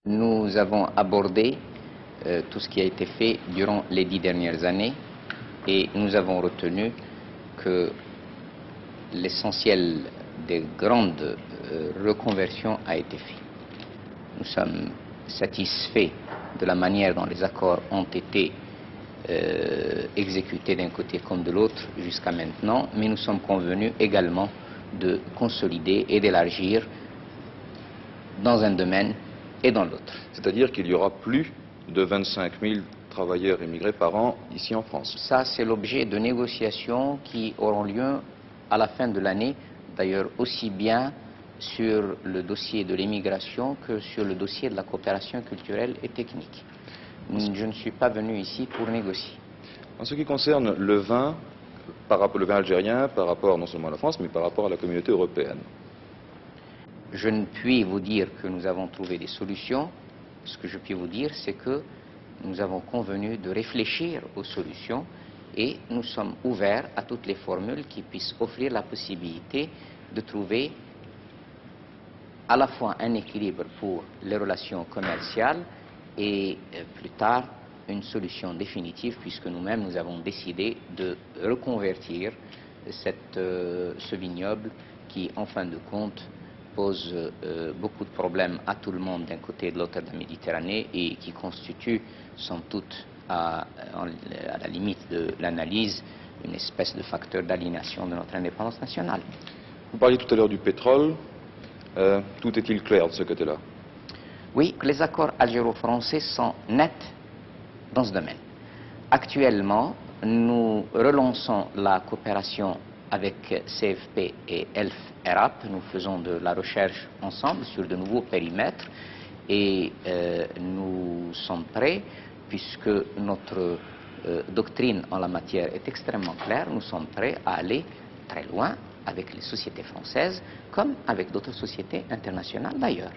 Nous avons abordé tout ce qui a été fait durant les 10 dernières années et nous avons retenu que l'essentiel des grandes reconversions a été fait. Nous sommes satisfaits de la manière dont les accords ont été exécutés d'un côté comme de l'autre jusqu'à maintenant, mais nous sommes convenus également de consolider et d'élargir dans un domaine et dans l'autre. C'est-à-dire qu'il y aura plus de 25 000 travailleurs immigrés par an ici en France. Ça, c'est l'objet de négociations qui auront lieu à la fin de l'année, d'ailleurs aussi bien sur le dossier de l'immigration que sur le dossier de la coopération culturelle et technique. Je ne suis pas venu ici pour négocier. En ce qui concerne le vin, le vin algérien, par rapport non seulement à la France, mais par rapport à la communauté européenne. Je ne puis vous dire que nous avons trouvé des solutions. Ce que je puis vous dire, c'est que nous avons convenu de réfléchir aux solutions et nous sommes ouverts à toutes les formules qui puissent offrir la possibilité de trouver à la fois un équilibre pour les relations commerciales et plus tard une solution définitive, puisque nous-mêmes nous avons décidé de reconvertir ce vignoble qui, en fin de compte, pose beaucoup de problèmes à tout le monde d'un côté et de l'autre de la Méditerranée et qui constitue, sans doute, à la limite de l'analyse, une espèce de facteur d'aliénation de notre indépendance nationale. Vous parliez tout à l'heure du pétrole. Tout est-il clair de ce côté-là? Oui, les accords algéro-français sont nets dans ce domaine. Actuellement, nous relançons la coopération avec CFP et ELF ERAP. Nous faisons de la recherche ensemble sur de nouveaux périmètres et nous sommes prêts, puisque notre doctrine en la matière est extrêmement claire, nous sommes prêts à aller très loin avec les sociétés françaises comme avec d'autres sociétés internationales d'ailleurs.